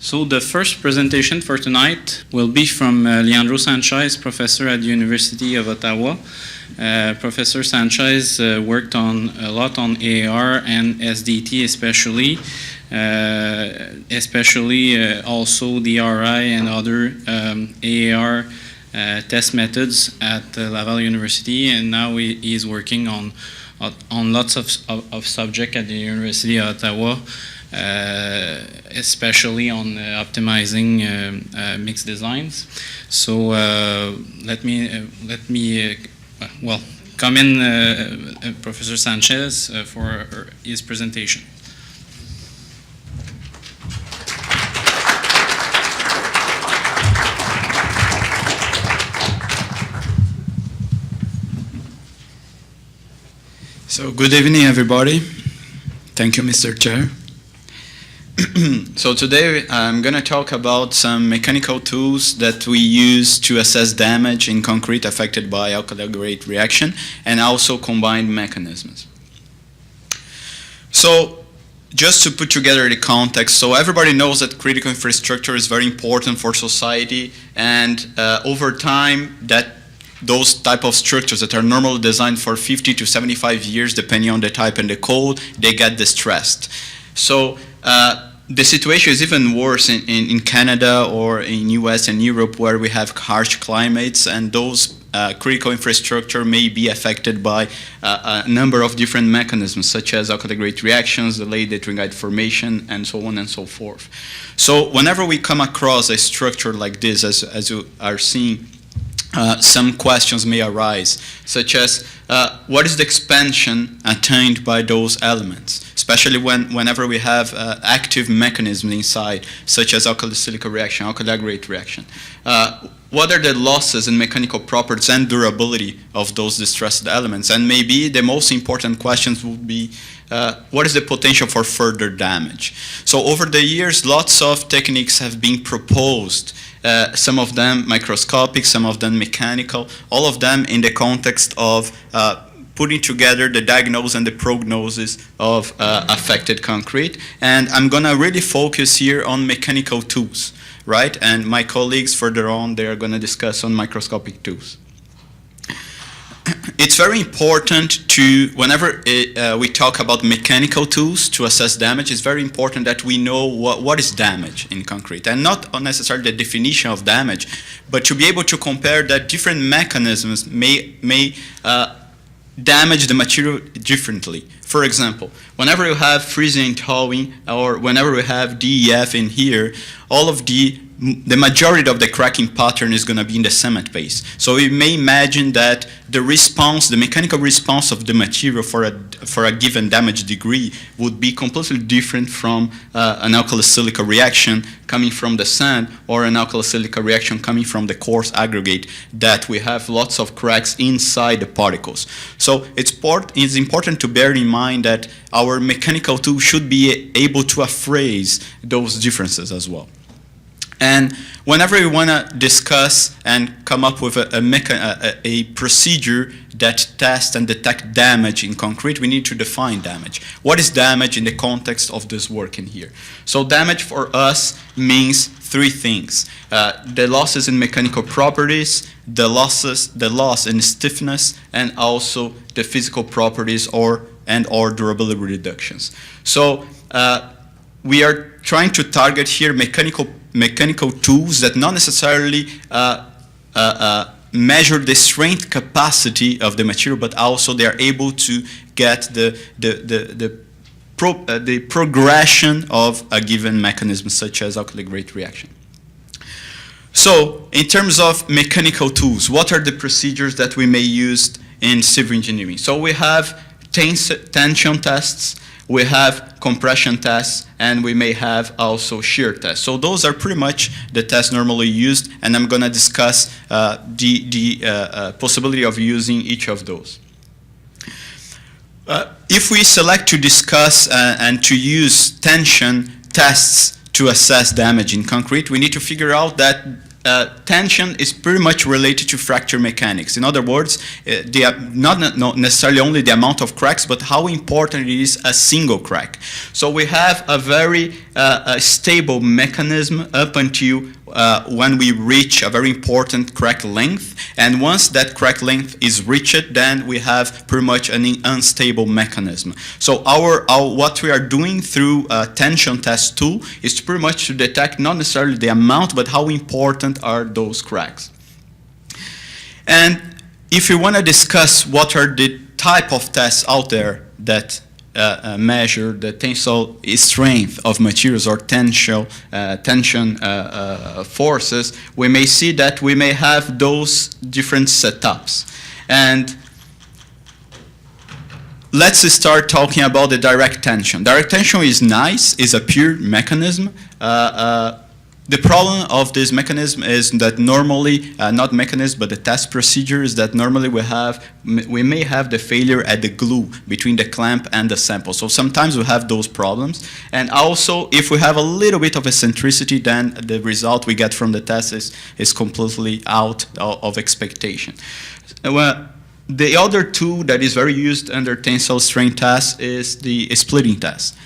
So the first presentation for tonight will be from Leandro Sanchez, professor at the University of Ottawa. Professor Sanchez worked on a lot on AAR and SDT especially also DRI and other AAR test methods at Laval University, and now he is working on lots of subjects at the University of Ottawa, especially on optimizing mixed designs. So let me come in Professor Sanchez for his presentation. So good evening, everybody. Thank you, Mr. Chair. So today I'm going to talk about some mechanical tools that we use to assess damage in concrete affected by alkali-aggregate reaction and also combined mechanisms. So just to put together the context, so everybody knows that critical infrastructure is very important for society, and over time those type of structures that are normally designed for 50 to 75 years, depending on the type and the code, they get distressed. So the situation is even worse in Canada or in US and Europe, where we have harsh climates, and those critical infrastructure may be affected by a number of different mechanisms, such as alkali-aggregate reactions, delayed detriment formation, and so on and so forth. So whenever we come across a structure like this, as you are seeing, some questions may arise, such as what is the expansion attained by those elements, especially whenever we have active mechanisms inside, such as alkali-silica reaction, alkali-aggregate reaction. What are the losses in mechanical properties and durability of those distressed elements? And maybe the most important questions would be, what is the potential for further damage? So over the years, lots of techniques have been proposed, some of them microscopic, some of them mechanical, all of them in the context of putting together the diagnosis and the prognosis of affected concrete. And I'm going to really focus here on mechanical tools, right? And my colleagues further on, they are going to discuss on microscopic tools. It's very important to, whenever we talk about mechanical tools to assess damage, it's very important that we know what is damage in concrete, and not necessarily the definition of damage, but to be able to compare that different mechanisms may damage the material differently. For example, whenever you have freezing and thawing, or whenever we have DEF in here, all of the majority of the cracking pattern is going to be in the cement base. So we may imagine that the response, the mechanical response of the material for a given damage degree would be completely different from an alkali-silica reaction coming from the sand, or an alkali-silica reaction coming from the coarse aggregate, that we have lots of cracks inside the particles. So it's important to bear in mind that our mechanical tool should be able to appraise those differences as well. And whenever we want to discuss and come up with a procedure that tests and detects damage in concrete, we need to define damage. What is damage in the context of this work in here? So damage for us means three things: the losses in mechanical properties, the loss in stiffness, and also the physical properties or durability reductions. So we are trying to target here mechanical tools that not necessarily measure the strength capacity of the material, but also they are able to get the progression of a given mechanism, such as alkali-aggregate reaction. So in terms of mechanical tools, what are the procedures that we may use in civil engineering? So we have tension tests, we have compression tests, and we may have also shear tests. So those are pretty much the tests normally used, and I'm going to discuss the possibility of using each of those. If we select to discuss and to use tension tests to assess damage in concrete, we need to figure out that tension is pretty much related to fracture mechanics. In other words, not necessarily only the amount of cracks, but how important it is a single crack. So we have a very stable mechanism up until when we reach a very important crack length, and once that crack length is reached, then we have pretty much an unstable mechanism. So what we are doing through a tension test tool is pretty much to detect not necessarily the amount, but how important are those cracks. And if you want to discuss what are the type of tests out there that measure the tensile strength of materials or tension forces, we may see that we may have those different setups. And let's start talking about the direct tension. Direct tension is nice, is a pure mechanism. The problem of this mechanism is that normally, not mechanism, but the test procedure is that normally we may have the failure at the glue between the clamp and the sample. So sometimes we have those problems. And also, if we have a little bit of eccentricity, then the result we get from the test is completely out of expectation. Well, the other tool that is very used under tensile strength tests is the splitting test.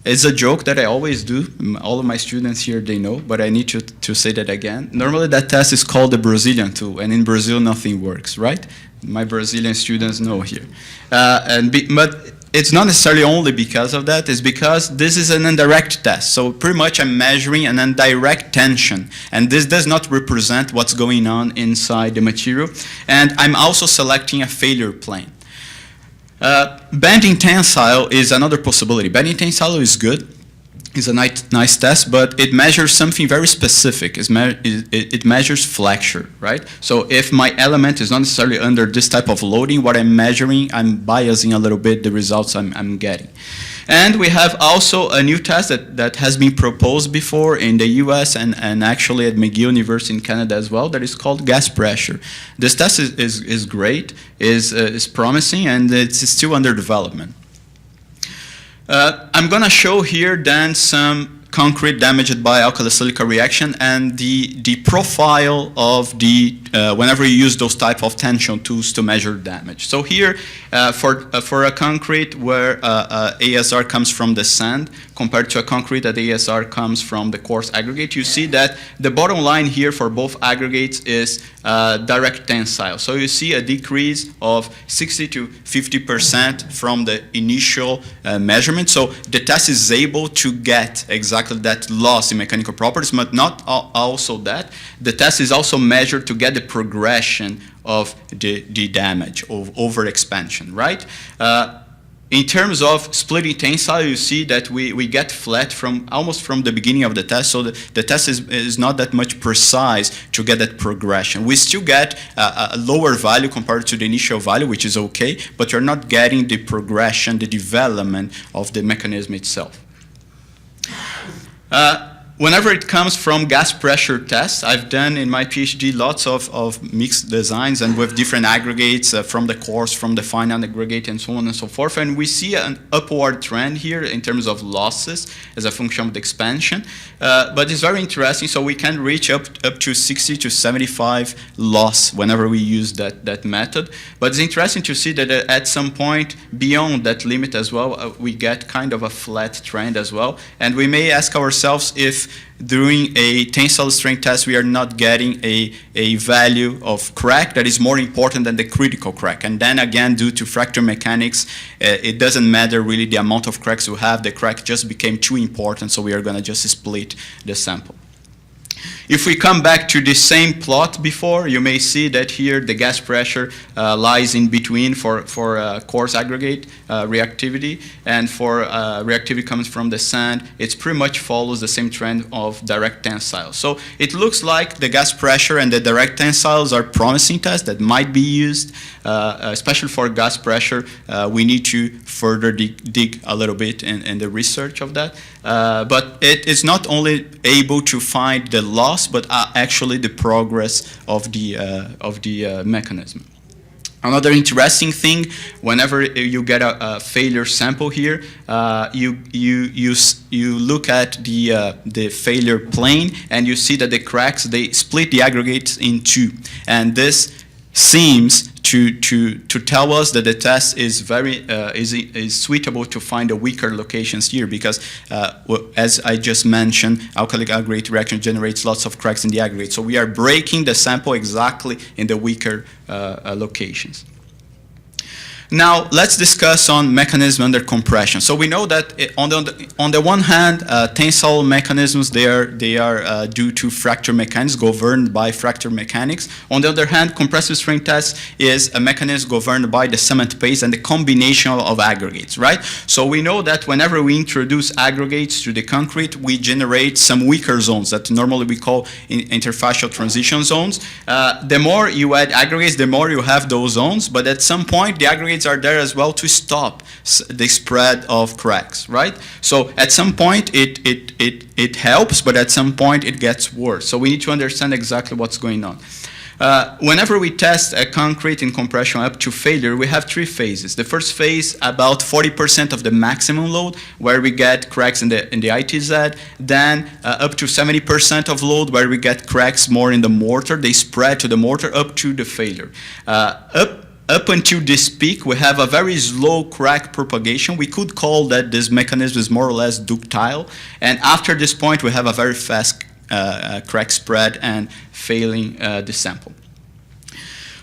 It's a joke that I always do. All of my students here, they know, but I need to say that again. Normally that test is called the Brazilian tool, and in Brazil nothing works, right? My Brazilian students know here. But it's not necessarily only because of that, it's because this is an indirect test. So pretty much I'm measuring an indirect tension, and this does not represent what's going on inside the material. And I'm also selecting a failure plane. Bending tensile is another possibility. Bending tensile is good. It's a nice test, but it measures something very specific. It measures flexure, right? So if my element is not necessarily under this type of loading, what I'm measuring, I'm biasing a little bit the results I'm getting. And we have also a new test that has been proposed before in the US and actually at McGill University in Canada as well, that is called gas pressure. This test is great, is promising, and it's still under development. I'm going to show here then some concrete damaged by alkali-silica reaction and the profile of the whenever you use those type of tension tools to measure damage. So here for a concrete where ASR comes from the sand compared to a concrete that ASR comes from the coarse aggregate, you see that the bottom line here for both aggregates is direct tensile. So you see a decrease of 60 to 50% from the initial measurement. So the test is able to get exactly that loss in mechanical properties, but not also that. The test is also measured to get the progression of the damage, of overexpansion, right? In terms of splitting tensile, you see that we get flat almost from the beginning of the test, so the test is not that much precise to get that progression. We still get a lower value compared to the initial value, which is okay, but you're not getting the progression, the development of the mechanism itself. Whenever it comes from gas pressure tests, I've done in my PhD lots of mixed designs and with different aggregates from the coarse, from the fine aggregate, and so on and so forth. And we see an upward trend here in terms of losses as a function of the expansion. But it's very interesting. So we can reach up to 60 to 75 loss whenever we use that method. But it's interesting to see that at some point beyond that limit as well, we get kind of a flat trend as well. And we may ask ourselves if during a tensile strength test we are not getting a value of crack that is more important than the critical crack. And then again, due to fracture mechanics, it doesn't matter really the amount of cracks you have. The crack just became too important, so we are going to just split the sample. If we come back to the same plot before, you may see that here the gas pressure lies in between for coarse aggregate reactivity, and for reactivity comes from the sand. It pretty much follows the same trend of direct tensile. So it looks like the gas pressure and the direct tensiles are promising tests that might be used, especially for gas pressure. We need to further dig a little bit in the research of that. But it is not only able to find the loss, but actually the progress of the mechanism. Another interesting thing, whenever you get a failure sample here, you look at the failure plane, and you see that the cracks, they split the aggregates in two, and this seems to tell us that the test is very is suitable to find the weaker locations here, because as I just mentioned, alkali-aggregate reaction generates lots of cracks in the aggregate. So we are breaking the sample exactly in the weaker locations. Now let's discuss on mechanism under compression. So we know that on the one hand, tensile mechanisms, they are due to fracture mechanics, governed by fracture mechanics. On the other hand, compressive strain test is a mechanism governed by the cement paste and the combination of aggregates, right? So we know that whenever we introduce aggregates to the concrete, we generate some weaker zones that normally we call interfacial transition zones. The more you add aggregates, the more you have those zones, but at some point the aggregates are there as well to stop the spread of cracks, right? So at some point it helps, but at some point it gets worse. So we need to understand exactly what's going on. Whenever we test a concrete in compression up to failure, we have three phases. The first phase, about 40% of the maximum load, where we get cracks in the ITZ. Then up to 70% of load, where we get cracks more in the mortar. They spread to the mortar up to the failure. Up until this peak, we have a very slow crack propagation. We could call that this mechanism is more or less ductile. And after this point, we have a very fast crack spread and failing the sample.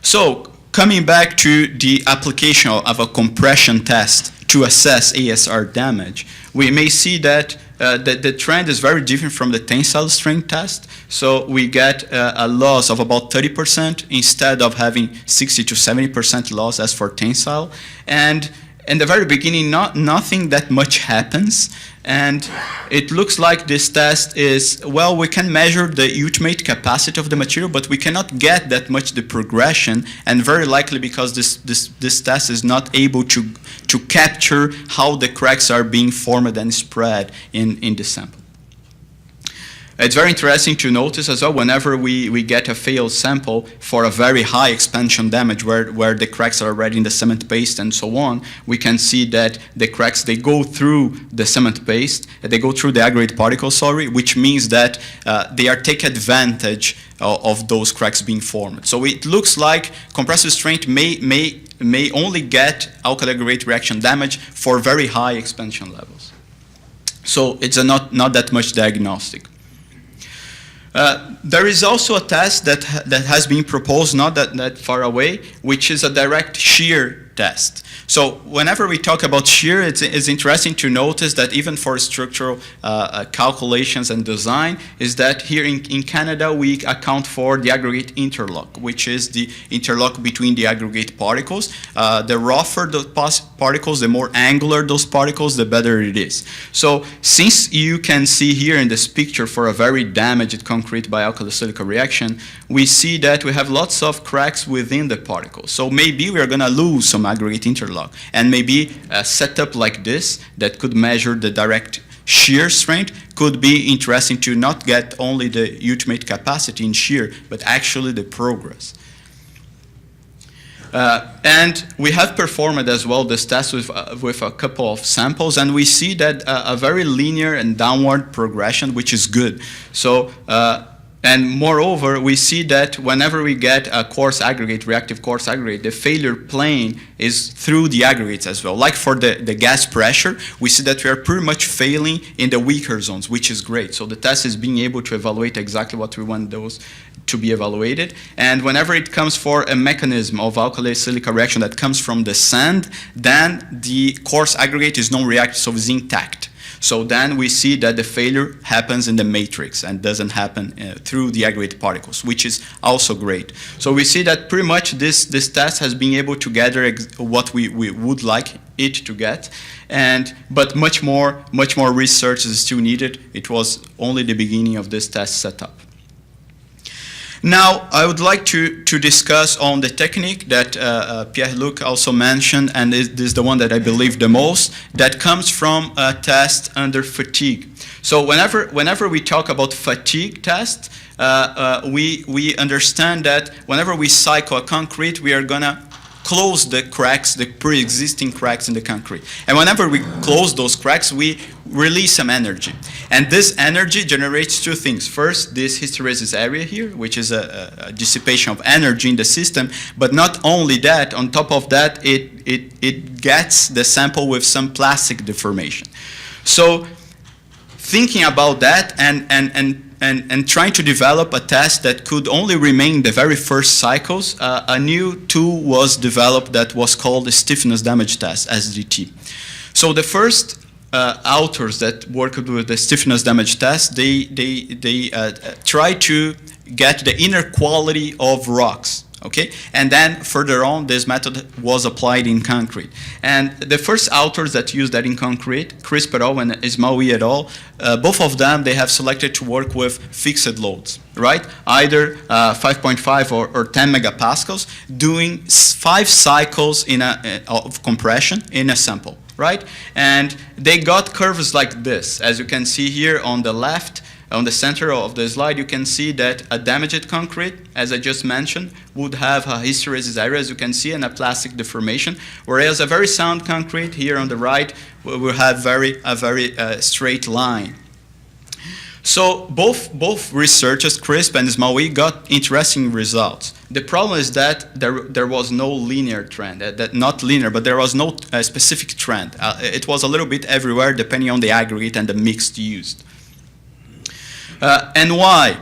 So coming back to the application of a compression test to assess ASR damage, we may see that the trend is very different from the tensile strain test. So we get a loss of about 30% instead of having 60 to 70% loss as for tensile. And in the very beginning, nothing that much happens. And it looks like this test is, well, we can measure the ultimate capacity of the material, but we cannot get that much the progression, and very likely because this test is not able to capture how the cracks are being formed and spread in the sample. It's very interesting to notice as well, whenever we get a failed sample for a very high expansion damage where the cracks are already in the cement paste and so on, we can see that the cracks, they go through the cement paste, they go through the aggregate particles, sorry, which means that they are take advantage of those cracks being formed. So it looks like compressive strain may only get alkali-aggregate reaction damage for very high expansion levels. So it's not that much diagnostic. There is also a test that has been proposed not that far away, which is a direct shear test. So whenever we talk about shear, it's interesting to notice that even for structural calculations and design, is that here in Canada we account for the aggregate interlock, which is the interlock between the aggregate particles. The rougher the particles, the more angular those particles, the better it is. So since you can see here in this picture for a very damaged concrete by alkali-silica reaction, we see that we have lots of cracks within the particles. So maybe we are going to lose some aggregate interlock. And maybe a setup like this that could measure the direct shear strength could be interesting to not get only the ultimate capacity in shear, but actually the progress. And we have performed as well this test with a couple of samples, and we see that a very linear and downward progression, which is good. So, and moreover, we see that whenever we get a coarse aggregate, reactive coarse aggregate, the failure plane is through the aggregates as well. Like for the gas pressure, we see that we are pretty much failing in the weaker zones, which is great. So the test is being able to evaluate exactly what we want those to be evaluated. And whenever it comes for a mechanism of alkali-silica reaction that comes from the sand, then the coarse aggregate is non-reactive, so it's intact. So then we see that the failure happens in the matrix and doesn't happen through the aggregate particles, which is also great. So we see that pretty much this test has been able to gather what we would like it to get, but much more research is still needed. It was only the beginning of this test setup. Now, I would like to discuss on the technique that Pierre-Luc also mentioned, and this is the one that I believe the most, that comes from a test under fatigue. So whenever we talk about fatigue test, we understand that whenever we cycle a concrete, we are going to close the cracks, the pre-existing cracks in the concrete. And whenever we close those cracks, we release some energy. And this energy generates two things. First, this hysteresis area here, which is a dissipation of energy in the system. But not only that, on top of that, it gets the sample with some plastic deformation. So thinking about that and trying to develop a test that could only remain the very first cycles, a new tool was developed that was called the stiffness damage test, SDT. So the first authors that worked with the stiffness damage test, they try to get the inner quality of rocks. Okay, and then further on, this method was applied in concrete. And the first authors that used that in concrete, Crisp et al. And Ismaoui et al., both of them, they have selected to work with fixed loads, right? Either 5.5 or 10 megapascals, doing 5 cycles of compression in a sample, right? And they got curves like this. As you can see here on the left, on the center of the slide, you can see that a damaged concrete, as I just mentioned, would have a hysteresis area, as you can see, and a plastic deformation, whereas a very sound concrete here on the right will have a very straight line. So both researchers, Crisp and Ismaoui, got interesting results. The problem is that there was no linear trend, not linear, but there was no specific trend. It was a little bit everywhere depending on the aggregate and the mix used. And why?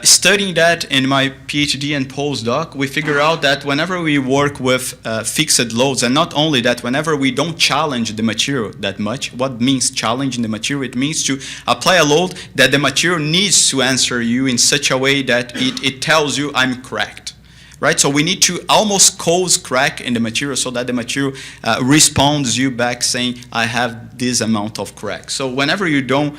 Studying that in my PhD and postdoc, we figure out that whenever we work with fixed loads, and not only that, whenever we don't challenge the material that much, what means challenging the material? It means to apply a load that the material needs to answer you in such a way that it tells you I'm cracked. Right? So we need to almost cause crack in the material so that the material responds you back saying I have this amount of crack. So whenever you don't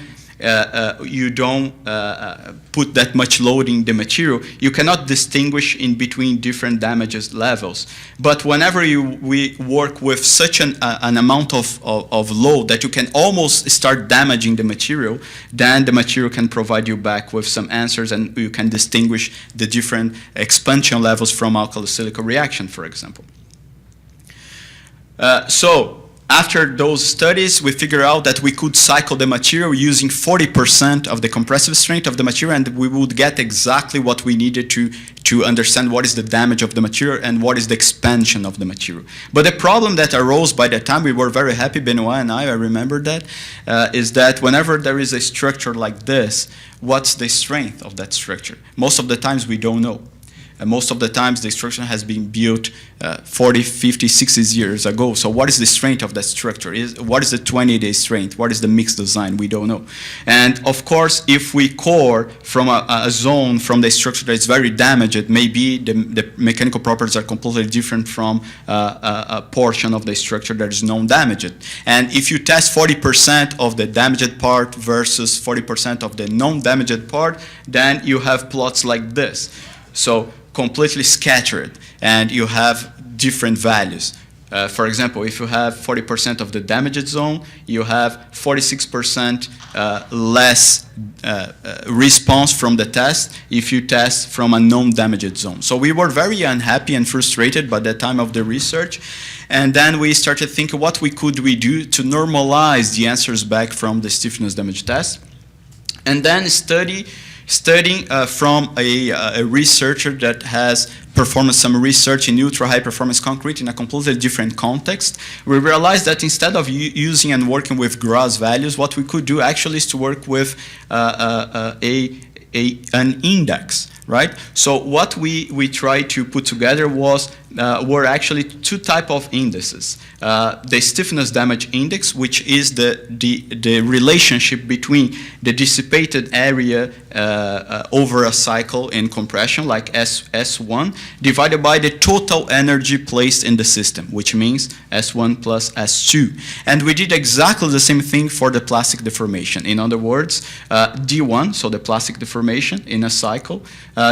put that much load in the material, you cannot distinguish in between different damages levels. But whenever we work with such an amount of load that you can almost start damaging the material, then the material can provide you back with some answers and you can distinguish the different expansion levels from alkali-silica reaction, for example. So after those studies, we figured out that we could cycle the material using 40% of the compressive strength of the material, and we would get exactly what we needed to understand what is the damage of the material and what is the expansion of the material. But the problem that arose by that time, we were very happy, Benoit and I remember that, is that whenever there is a structure like this, what's the strength of that structure? Most of the times we don't know. Most of the times the structure has been built 40, 50, 60 years ago. So what is the strength of that structure? What is the 20-day strength? What is the mixed design? We don't know. And of course, if we core from a zone from the structure that is very damaged, maybe the mechanical properties are completely different from a portion of the structure that is non-damaged. And if you test 40% of the damaged part versus 40% of the non-damaged part, then you have plots like this. So completely scattered, and you have different values. For example, if you have 40% of the damaged zone, you have 46% less response from the test if you test from a non-damaged zone. So we were very unhappy and frustrated by the time of the research, and then we started thinking what we could do to normalize the answers back from the stiffness damage test, and then studying from a researcher that has performed some research in ultra-high performance concrete in a completely different context. We realized that instead of using and working with gross values, what we could do actually is to work with an index, right? So what we tried to put together were actually two types of indices. The stiffness damage index, which is the relationship between the dissipated area over a cycle in compression, like S1, divided by the total energy placed in the system, which means S1 plus S2. And we did exactly the same thing for the plastic deformation. In other words, D1, so the plastic deformation in a cycle,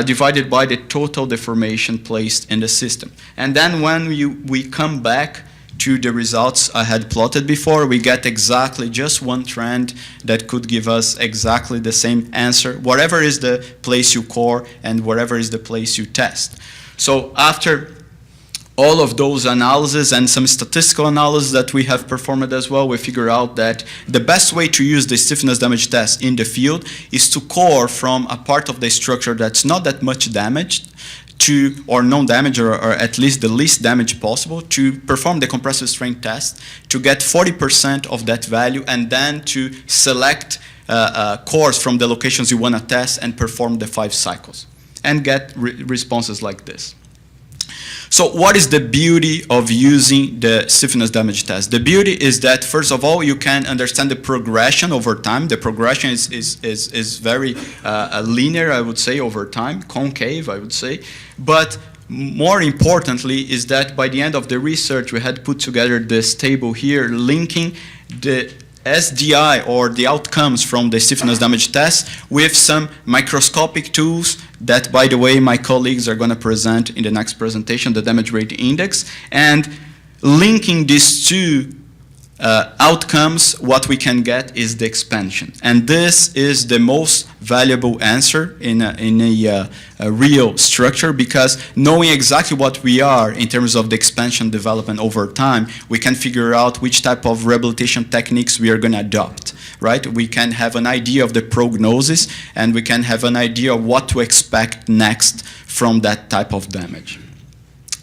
divided by the total deformation placed in the system. And then when we come back to the results I had plotted before, we get exactly just one trend that could give us exactly the same answer, whatever is the place you core and whatever is the place you test. So after all of those analyses and some statistical analysis that we have performed as well, we figure out that the best way to use the stiffness damage test in the field is to core from a part of the structure that's not that much damaged to, or non-damage, or at least the least damage possible, to perform the compressive strength test, to get 40% of that value, and then to select cores from the locations you want to test and perform the 5 cycles, and get responses like this. So what is the beauty of using the stiffness damage test? The beauty is that, first of all, you can understand the progression over time. The progression is very linear, I would say, over time, concave, I would say. But more importantly is that by the end of the research, we had put together this table here linking the SDI, or the outcomes from the stiffness damage test, with some microscopic tools that, by the way, my colleagues are going to present in the next presentation, the damage rate index. And linking these two outcomes, what we can get is the expansion. And this is the most valuable answer in a real structure, because knowing exactly what we are in terms of the expansion development over time, we can figure out which type of rehabilitation techniques we are going to adopt, right? We can have an idea of the prognosis, and we can have an idea of what to expect next from that type of damage.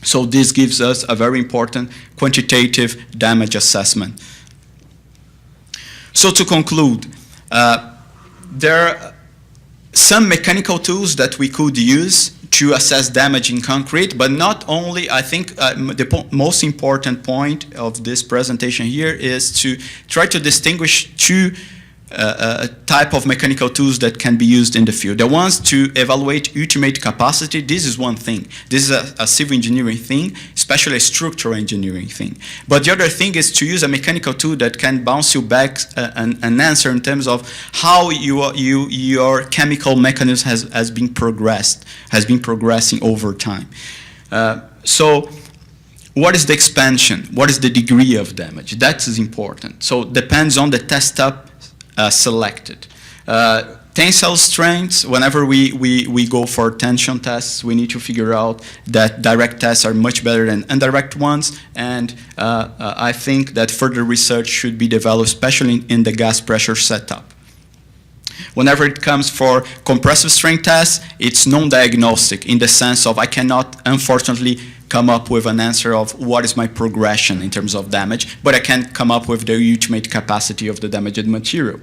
So this gives us a very important quantitative damage assessment. So to conclude, there are some mechanical tools that we could use to assess damage in concrete, but not only. I think the most important point of this presentation here is to try to distinguish two type of mechanical tools that can be used in the field. The ones to evaluate ultimate capacity, this is one thing. This is a civil engineering thing, especially a structural engineering thing. But the other thing is to use a mechanical tool that can bounce you back an answer in terms of how your chemical mechanism has been progressing over time. So what is the expansion? What is the degree of damage? That is important. So it depends on the test up selected. Tensile strengths, whenever we go for tension tests, we need to figure out that direct tests are much better than indirect ones, and I think that further research should be developed, especially in the gas pressure setup. Whenever it comes for compressive strength tests, it's non-diagnostic in the sense of I cannot, unfortunately, come up with an answer of what is my progression in terms of damage, but I can come up with the ultimate capacity of the damaged material.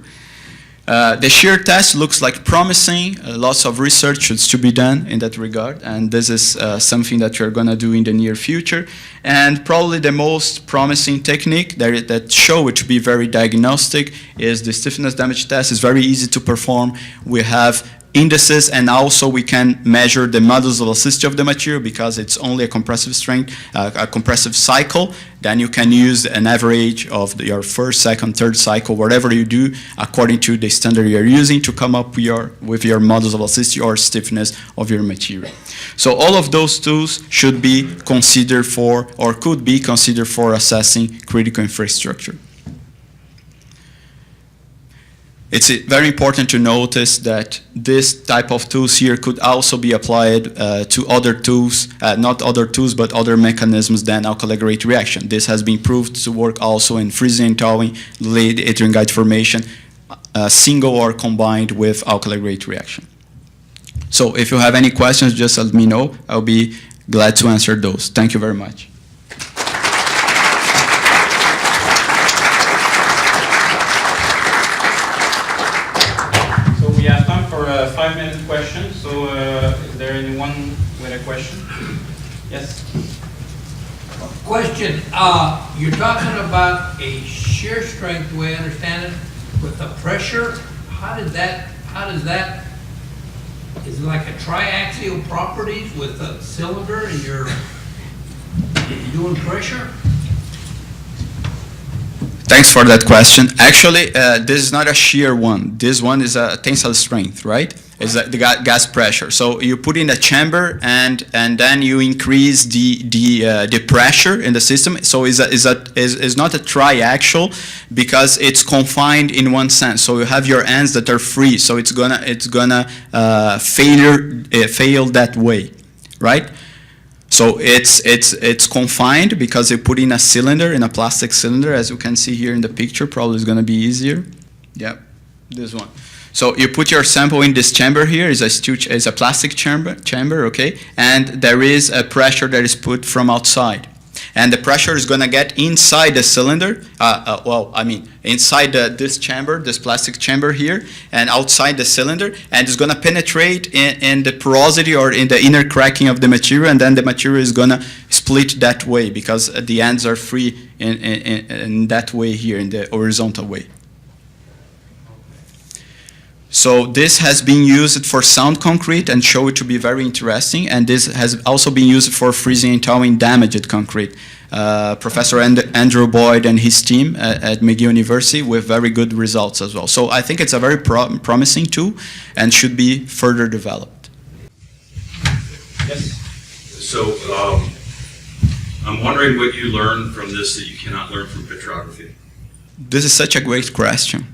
The shear test looks like promising. Lots of research should still be done in that regard, and this is something that we're going to do in the near future. And probably the most promising technique that show it to be very diagnostic is the stiffness damage test. It's very easy to perform. We have indices, and also we can measure the modulus of elasticity of the material because it's only a compressive strength, a compressive cycle. Then you can use an average of your first, second, third cycle, whatever you do, according to the standard you're using to come up with your modulus of elasticity or stiffness of your material. So all of those tools should be considered for, or could be considered for, assessing critical infrastructure. It's very important to notice that this type of tools here could also be applied to other tools, not other tools, but other mechanisms than alkali-aggregate reaction. This has been proved to work also in freezing and thawing, delayed Adrian-Guide formation, single or combined with alkali-aggregate reaction. So if you have any questions, just let me know. I'll be glad to answer those. Thank you very much. We have time for a 5-minute question. So is there anyone with a question? Yes? Question. You're talking about a shear strength, the way I understand it, with the pressure. How does that, is it like a triaxial properties with a cylinder and you're doing pressure? Thanks for that question. Actually, this is not a shear one. This one is a tensile strength, right? It's the gas pressure. So you put in a chamber and then you increase the pressure in the system. So it's not a triaxial because it's confined in one sense. So you have your ends that are free. So it's gonna fail that way, right? So it's confined because you put in a cylinder, in a plastic cylinder, as you can see here in the picture. Probably is going to be easier. Yep, this one. So you put your sample in this chamber here. Is a plastic chamber, okay? And there is a pressure that is put from outside. And the pressure is going to get inside the cylinder, inside this chamber, this plastic chamber here, and outside the cylinder, and it's going to penetrate in the porosity or in the inner cracking of the material, and then the material is going to split that way because the ends are free in that way here, in the horizontal way. So this has been used for sound concrete and show it to be very interesting, and this has also been used for freezing and thawing damaged concrete. Professor Andrew Boyd and his team at McGill University with very good results as well. So I think it's a very promising tool and should be further developed. Yes. So I'm wondering what you learned from this that you cannot learn from petrography. This is such a great question.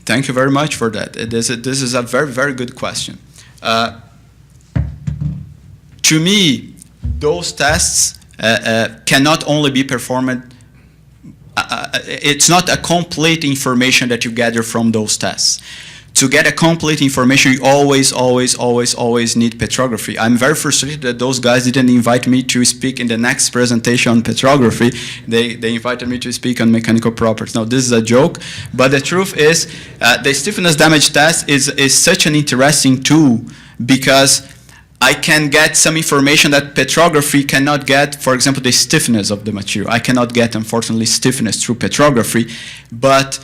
Thank you very much for that. This is a very, very good question. To me, those tests cannot only be performed, it's not a complete information that you gather from those tests. To get a complete information, you always need petrography. I'm very frustrated that those guys didn't invite me to speak in the next presentation on petrography. They invited me to speak on mechanical properties. Now, this is a joke, but the truth is the stiffness damage test is such an interesting tool because I can get some information that petrography cannot get, for example, the stiffness of the material. I cannot get, unfortunately, stiffness through petrography, but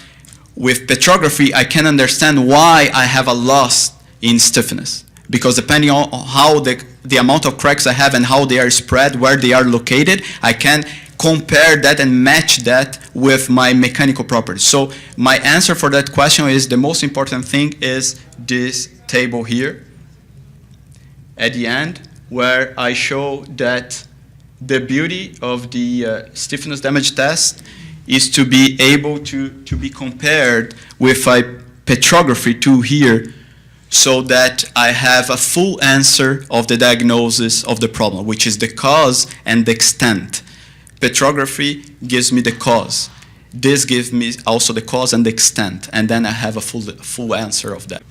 with petrography, I can understand why I have a loss in stiffness. Because depending on how the amount of cracks I have and how they are spread, where they are located, I can compare that and match that with my mechanical properties. So my answer for that question is the most important thing is this table here at the end, where I show that the beauty of the stiffness damage test is to be able to be compared with a petrography tool here so that I have a full answer of the diagnosis of the problem, which is the cause and the extent. Petrography gives me the cause. This gives me also the cause and the extent, and then I have a full answer of that.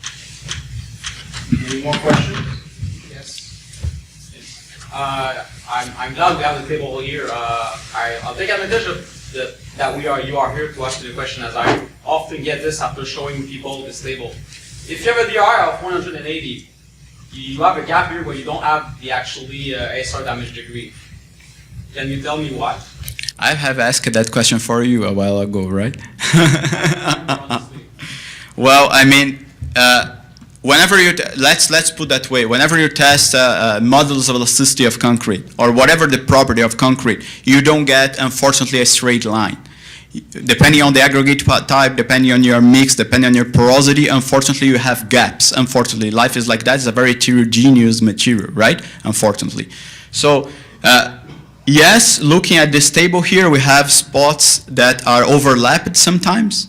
Any more questions? Yes. I'm glad we have the table here. I'll take advantage of that you are here to answer the question, as I often get this after showing people this table. If you have a DRI of 180, you have a gap here where you don't have the actually ASR damage degree. Can you tell me why? I have asked that question for you a while ago, right? Well, I mean, whenever you let's put that way. Whenever you test modulus of elasticity of concrete or whatever the property of concrete, you don't get, unfortunately, a straight line. Depending on the aggregate type, depending on your mix, depending on your porosity, unfortunately, you have gaps. Unfortunately, life is like that. It's a very heterogeneous material, right? Unfortunately, so. Yes, looking at this table here, we have spots that are overlapped sometimes,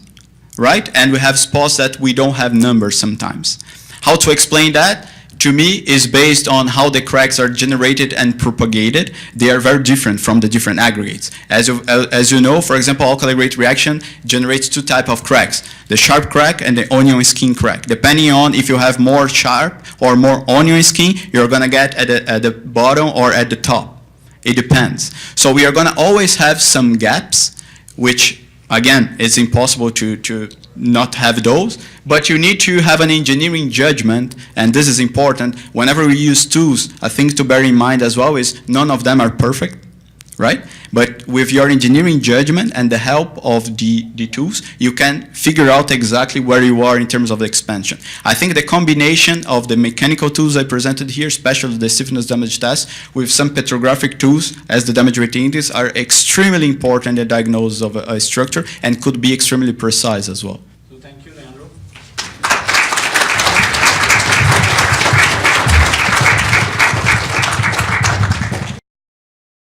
right? And we have spots that we don't have numbers sometimes. How to explain that? To me, is based on how the cracks are generated and propagated. They are very different from the different aggregates. As you know, for example, alkali-aggregate reaction generates two types of cracks, the sharp crack and the onion skin crack. Depending on if you have more sharp or more onion skin, you're gonna get at the bottom or at the top. It depends. So we are going to always have some gaps, which, again, it's impossible to not have those. But you need to have an engineering judgment, and this is important. Whenever we use tools, a thing to bear in mind as well is none of them are perfect, right? But with your engineering judgment and the help of the tools, you can figure out exactly where you are in terms of the expansion. I think the combination of the mechanical tools I presented here, especially the stiffness damage test, with some petrographic tools as the damage rate index, are extremely important in the diagnosis of a structure and could be extremely precise as well. So thank you, Leandro.